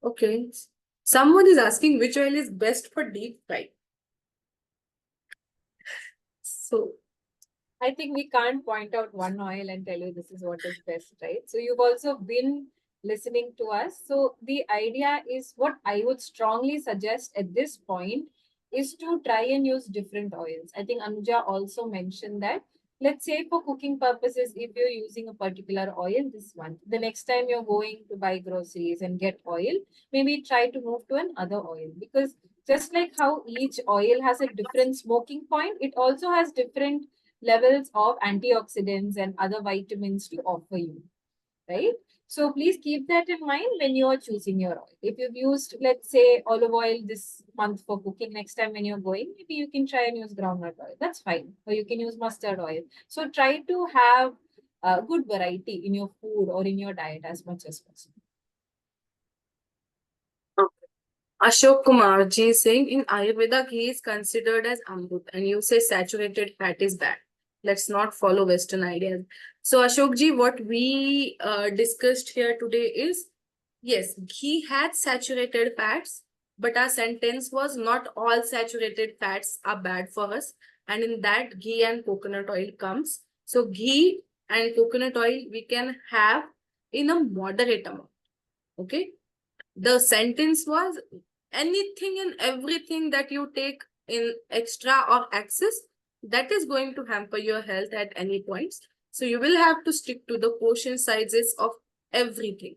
Okay. Someone is asking which oil is best for deep fry. So I think we can't point out one oil and tell you this is what is best, right? So you've also been listening to us. So the idea is, what I would strongly suggest at this point is to try and use different oils. I think Anuja also mentioned that. Let's say for cooking purposes, if you're using a particular oil this month, the next time you're going to buy groceries and get oil, maybe try to move to another oil, because just like how each oil has a different smoking point, it also has different levels of antioxidants and other vitamins to offer you, right? So please keep that in mind when you are choosing your oil. If you've used, let's say, olive oil this month for cooking, next time when you're going, maybe you can try and use groundnut oil. That's fine. Or you can use mustard oil. So try to have a good variety in your food or in your diet as much as possible. Ashok Kumar ji is saying in Ayurveda, ghee is considered as amrut, and you say saturated fat is bad. Let's not follow Western ideas. So Ashok ji, what we discussed here today is, yes, ghee had saturated fats, but our sentence was not all saturated fats are bad for us. And in that, ghee and coconut oil comes. So ghee and coconut oil we can have in a moderate amount. Okay. The sentence was, anything and everything that you take in extra or excess, that is going to hamper your health at any points. So you will have to stick to the portion sizes of everything.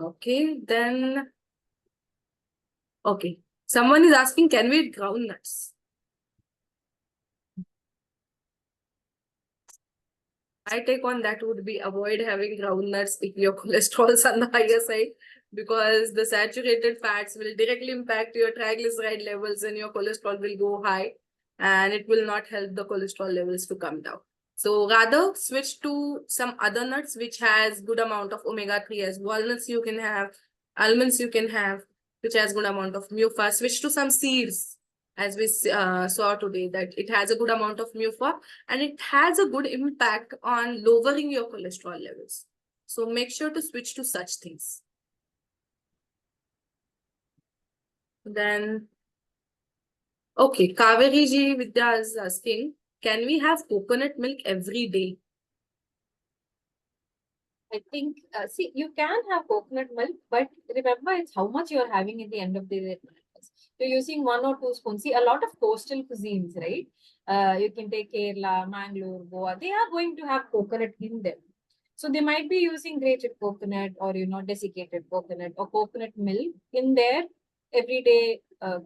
Okay, then. Okay. Someone is asking, can we eat groundnuts? My take on that would be, avoid having groundnuts if your cholesterol is on the higher side, because the saturated fats will directly impact your triglyceride levels and your cholesterol will go high, and it will not help the cholesterol levels to come down. So rather switch to some other nuts which has good amount of omega-3, as walnuts you can have, almonds you can have, which has good amount of MUFA. Switch to some seeds, as we saw today, that it has a good amount of MUFA and it has a good impact on lowering your cholesterol levels. So make sure to switch to such things. Then, okay, Kaveri ji Vidya is asking, can we have coconut milk every day? I think, see, you can have coconut milk, but remember, it's how much you're having at the end of the day. You're using 1 or 2 spoons. See, a lot of coastal cuisines, right? You can take Kerala, Mangalore, Goa. They are going to have coconut in them. So they might be using grated coconut or, desiccated coconut or coconut milk in their everyday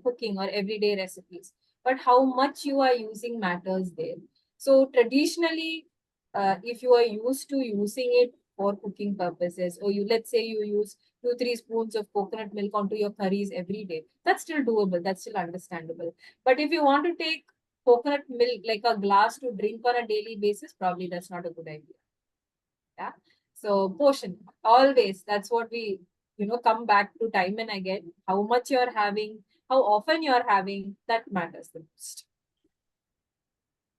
cooking or everyday recipes. But how much you are using matters there. So traditionally, if you are used to using it for cooking purposes, or let's say you use 2-3 spoons of coconut milk onto your curries every day, that's still doable, that's still understandable. But if you want to take coconut milk like a glass to drink on a daily basis, probably that's not a good idea. Yeah. So portion, always, that's what we, come back to time and again. How much you're having, how often you're having, that matters the most.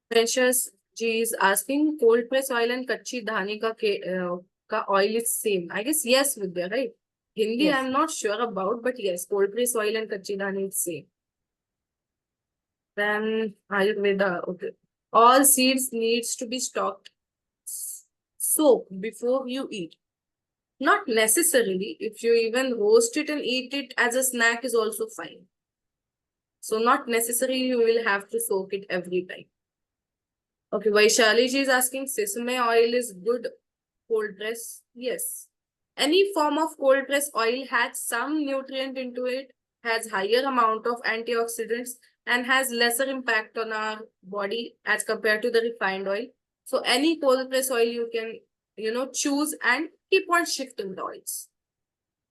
Precious G is asking cold press oil and kachi dhani ka oil is same. I guess yes, Vidya, right? Hindi Yes. I'm not sure about, but yes, cold press oil and kachi dhani is same. Then Ayurveda, okay. All seeds needs to be stocked soaked before you eat. Not necessarily. If you even roast it and eat it as a snack is also fine. So not necessarily you will have to soak it every time. Okay, Vaishali ji is asking sesame oil is good cold press. Yes. Any form of cold press oil has some nutrient into it, has higher amount of antioxidants, and has lesser impact on our body as compared to the refined oil. So any cold press oil you can, choose and keep on shifting the oils.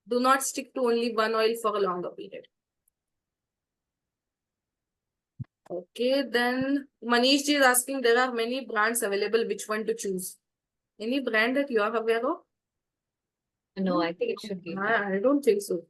Do not stick to only one oil for a longer period. Okay, then Manish ji is asking, there are many brands available, which one to choose? Any brand that you are aware of? No, I think it should be. I don't think so.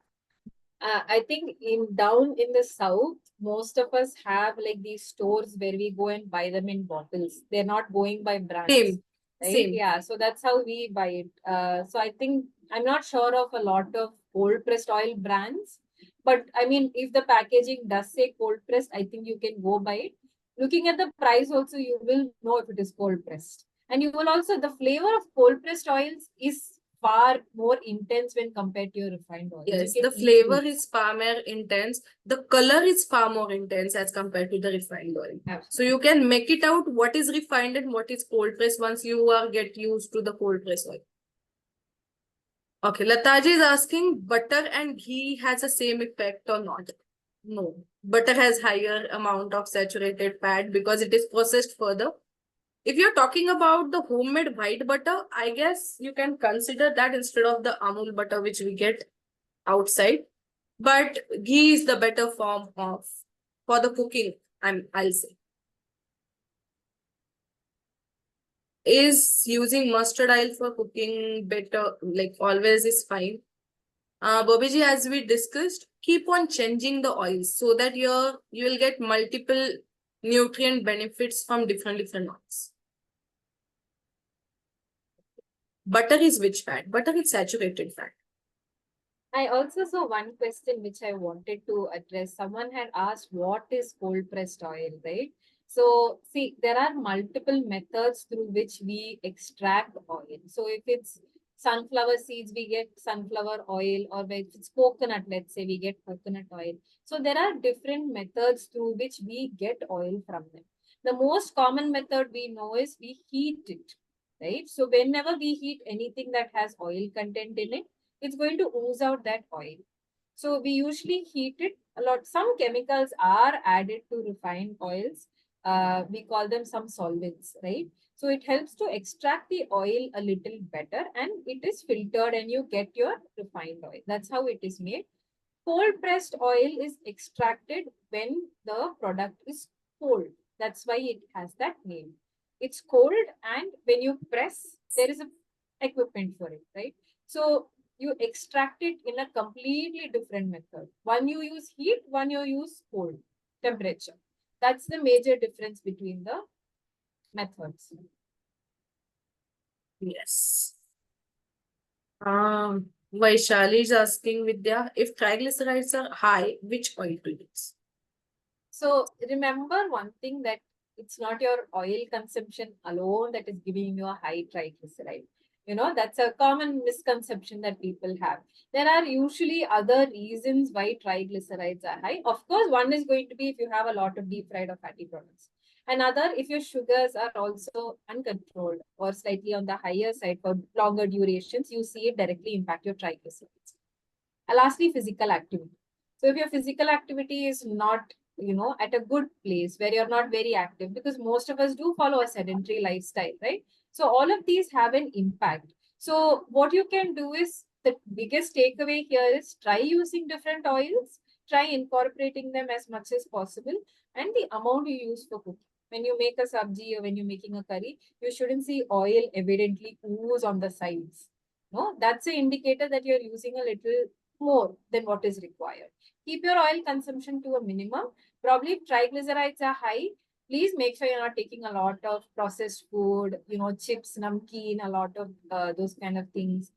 I think down in the south, most of us have like these stores where we go and buy them in bottles. They're not going by brands, Same, right? same. Yeah, so that's how we buy it. So I think I'm not sure of a lot of cold pressed oil brands, but I mean, if the packaging does say cold pressed, I think you can go buy it. Looking at the price, also you will know if it is cold pressed, and you will also the flavor of cold pressed oils is far more intense when compared to your refined oils. You Yes, can the easily flavor is far more intense. The color is far more intense as compared to the refined oil. So absolutely. you can make it out what is refined and what is cold press once you are get used to the cold press oil. Okay, Lataji is asking butter and ghee has the same effect or not? No, butter has higher amount of saturated fat because it is processed further. If you're talking about the homemade white butter, I guess you can consider that instead of the Amul butter which we get outside. But ghee is the better form of for the cooking, I'll say. Is using mustard oil for cooking better, like always is fine. Bobiji, as we discussed, keep on changing the oils so that you will get multiple nutrient benefits from different oils. Butter is which fat? Butter is saturated fat. I also saw one question which I wanted to address. Someone had asked, what is cold pressed oil, right? So, see, there are multiple methods through which we extract oil. So, if it's sunflower seeds, we get sunflower oil, or if it's coconut, let's say, we get coconut oil. So, there are different methods through which we get oil from them. The most common method we know is we heat it, right? So, whenever we heat anything that has oil content in it, it's going to ooze out that oil. So we usually heat it a lot. Some chemicals are added to refined oils. We call them some solvents, right? So it helps to extract the oil a little better, and it is filtered and you get your refined oil. That's how it is made. Cold pressed oil is extracted when the product is cold. That's why it has that name. It's cold, and when you press, there is a equipment for it, right? So you extract it in a completely different method. One you use heat, one you use cold temperature. That's the major difference between the methods. Yes. Vaishali is asking Vidya, if triglycerides are high, which oil to use? So remember one thing, that it's not your oil consumption alone that is giving you a high triglyceride. That's a common misconception that people have. There are usually other reasons why triglycerides are high. Of course, one is going to be if you have a lot of deep fried or fatty products. Another, if your sugars are also uncontrolled or slightly on the higher side for longer durations, you see it directly impact your triglycerides. And lastly, physical activity. So if your physical activity is not, at a good place where you're not very active, because most of us do follow a sedentary lifestyle, right? So all of these have an impact. So what you can do is, the biggest takeaway here is try using different oils, try incorporating them as much as possible, and the amount you use for cooking. When you make a sabji or when you're making a curry, you shouldn't see oil evidently ooze on the sides. No, that's an indicator that you're using a little more than what is required. Keep your oil consumption to a minimum. Probably if triglycerides are high, please make sure you're not taking a lot of processed food, chips, namkeen, a lot of those kind of things.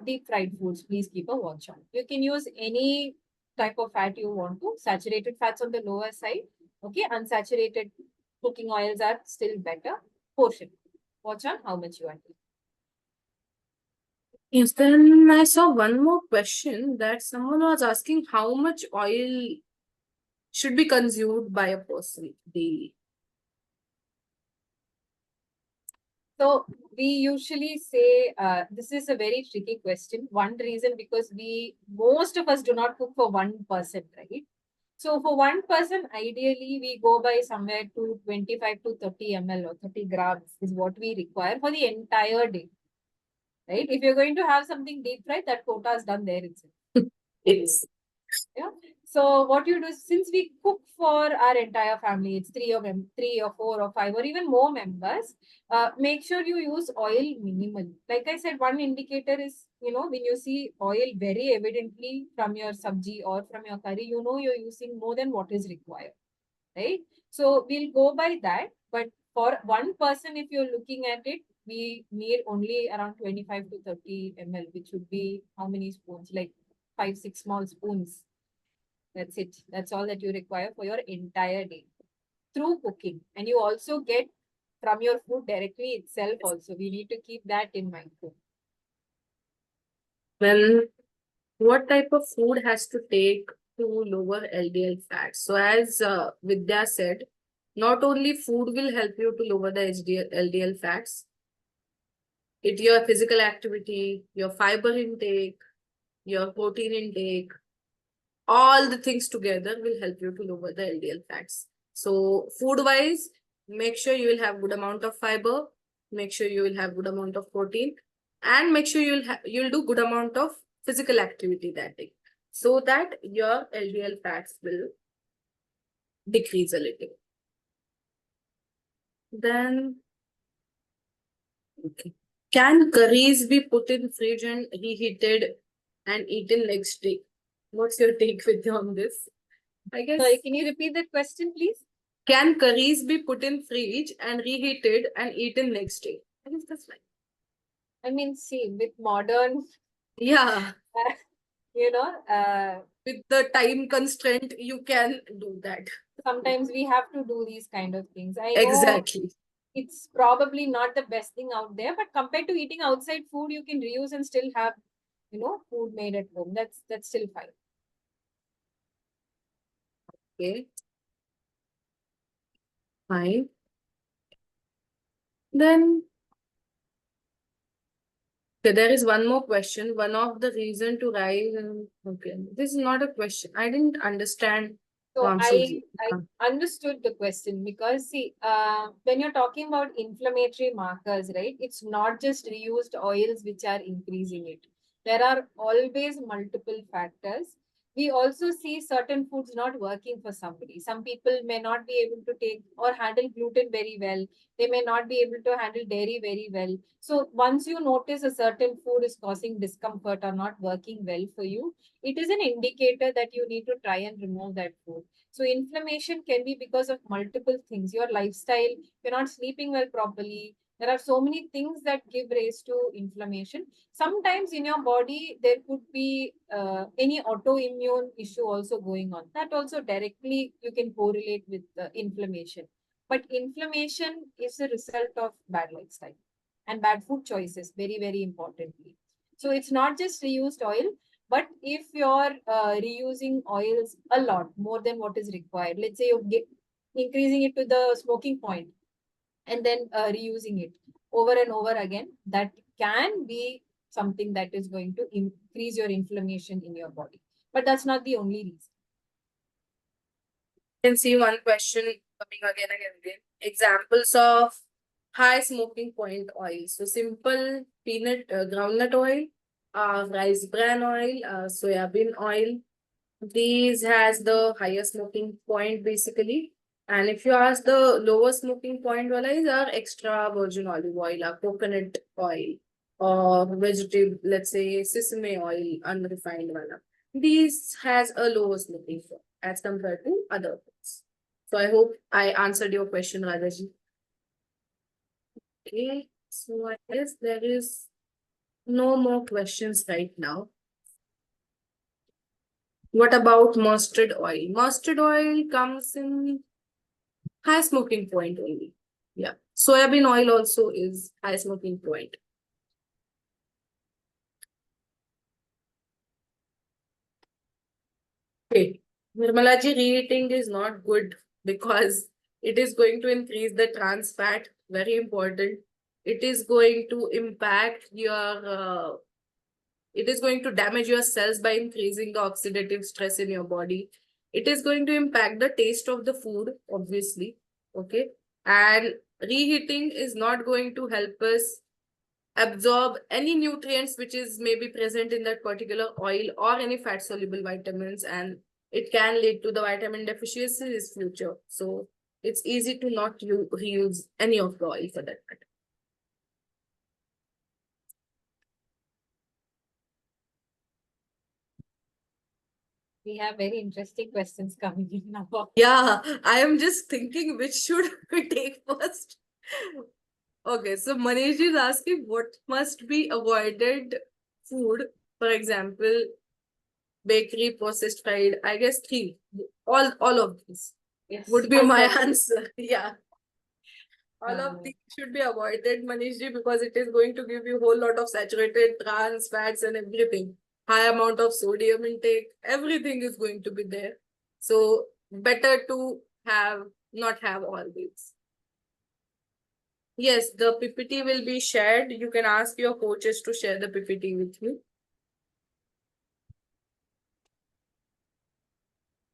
Deep fried foods, please keep a watch on. You can use any type of fat you want to. Saturated fats on the lower side. Okay, unsaturated cooking oils are still better. Portion. Watch on how much you are taking. Yes, then I saw one more question that someone was asking how much oil should be consumed by a person daily. So we usually say this is a very tricky question. One reason, because most of us do not cook for one person, right? So for one person, ideally we go by somewhere to 25 to 30 ml or 30 grams is what we require for the entire day, right? If you're going to have something deep fried, that quota is done there itself. It's Yeah. So what you do is, since we cook for our entire family, it's three or four or five or even more members, make sure you use oil minimally. Like I said, one indicator is, when you see oil very evidently from your sabji or from your curry, you're using more than what is required, right? So we'll go by that. But for one person, if you're looking at it, we need only around 25 to 30 ml, which would be how many spoons? Like 5, 6 small spoons. That's it. That's all that you require for your entire day through cooking. And you also get from your food directly itself also. We need to keep that in mind too. when what type of food has to take to lower LDL fat? So as Vidya said, not only food will help you to lower the LDL fats, your physical activity, your fiber intake, your protein intake, all the things together will help you to lower the LDL fats. So food wise, make sure you will have good amount of fiber, make sure you will have good amount of protein, and make sure you'll do good amount of physical activity that day, so that your LDL fats will decrease a little. Then, okay. Can curries be put in fridge and reheated and eaten next day? What's your take with on this? I guess. Sorry, can you repeat that question, please? Can curries be put in fridge and reheated and eaten next day? I guess that's fine. I mean, see, with modern, Yeah, uh, with the time constraint, you can do that. sometimes we have to do these kind of things. I know Exactly. it's probably not the best thing out there, but compared to eating outside food, you can reuse and still have, food made at home. That's still fine. Okay, fine. Then okay, there is one more question. One of the reason to rise. Okay, this is not a question. I didn't understand. So I Ramshuji. I understood the question, because see, when you're talking about inflammatory markers, right? It's not just reused oils which are increasing it. There are always multiple factors. We also see certain foods not working for somebody. Some people may not be able to take or handle gluten very well. They may not be able to handle dairy very well. So once you notice a certain food is causing discomfort or not working well for you, it is an indicator that you need to try and remove that food. So inflammation can be because of multiple things. Your lifestyle, you're not sleeping well properly. There are so many things that give rise to inflammation. Sometimes in your body, there could be any autoimmune issue also going on. That also directly you can correlate with inflammation. But inflammation is a result of bad lifestyle and bad food choices, very, very importantly. So it's not just reused oil, but if you're reusing oils a lot more than what is required, let's say increasing it to the smoking point and then reusing it over and over again, that can be something that is going to increase your inflammation in your body. But that's not the only reason. Can see one question coming again and again. Examples of high smoking point oil. So simple peanut groundnut oil, rice bran oil, soybean oil. These has the highest smoking point basically. And if you ask the lower smoking point wala is our extra virgin olive oil, our coconut oil, or vegetable, let's say sesame oil, unrefined wala. These has a lower smoking point as compared to other ones. So I hope I answered your question, Radhaji. Okay, so I guess there is no more questions right now. What about mustard oil? Mustard oil comes in high smoking point only. Yeah. Soybean oil also is high smoking point. Okay. Nirmalaji, reheating is not good because it is going to increase the trans fat. Very important. It is going to impact your it is going to damage your cells by increasing the oxidative stress in your body. It is going to impact the taste of the food, obviously. Okay. And reheating is not going to help us absorb any nutrients which is maybe present in that particular oil or any fat soluble vitamins, and it can lead to the vitamin deficiency in future. So it's easy to not reuse any of the oil for that matter. We have very interesting questions coming in now. Yeah, I am just thinking which should we take first. Okay, so Manish is asking what must be avoided food, for example, bakery, processed fried. I guess three. All of these Yes. would be my answer. Yeah. All of Uh, these should be avoided, Manishji, because it is going to give you a whole lot of saturated trans fats and everything. High amount of sodium intake, everything is going to be there. So better to not have all these. Yes, the PPT will be shared. You can ask your coaches to share the PPT with you.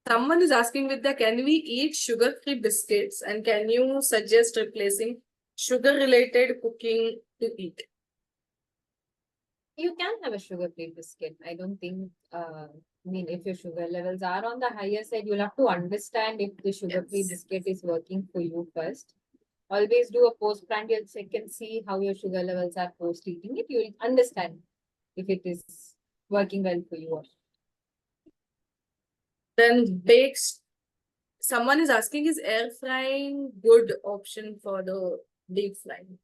Someone is asking with the can we eat sugar-free biscuits, and can you suggest replacing sugar-related cooking to eat? you can have a sugar-free biscuit. I don't think, I mean, if your sugar levels are on the higher side, you'll have to understand if the sugar-free Yes. biscuit is working for you first. Always do a postprandial check and see how your sugar levels are post eating it. You'll understand if it is working well for you or Then bakes. Someone is asking, is air frying good option for the deep frying?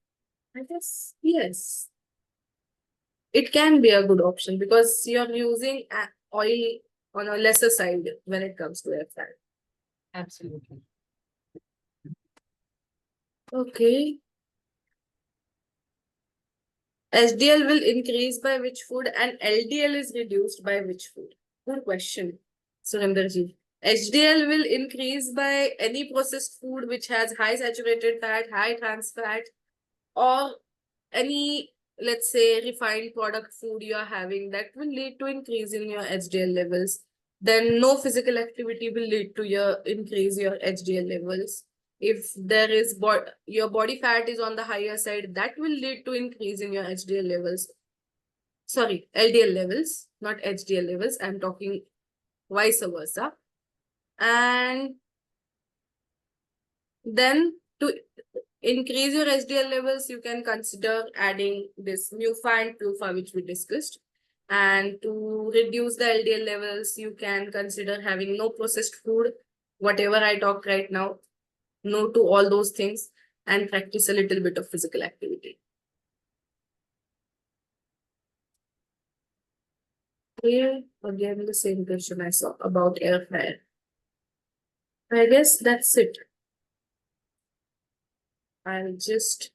I guess yes. It can be a good option because you're using oil on a lesser side when it comes to air frying. absolutely. Okay. HDL will increase by which food and LDL is reduced by which food? Good question, Surendraji. HDL will increase by any processed food which has high saturated fat, high trans fat, or any, let's say, refined product food you are having that will lead to increase in your HDL levels. Then no physical activity will lead to your increase your HDL levels. If there is your body fat is on the higher side, that will lead to increase in your HDL levels. Sorry, LDL levels, not HDL levels. I'm talking vice versa. And then to increase your HDL levels, you can consider adding this Mufa and Plufa, which we discussed. And to reduce the LDL levels, you can consider having no processed food, whatever I talk right now, no to all those things, and practice a little bit of physical activity. Here, again, the same question I saw about air fryer. I guess that's it. I'll just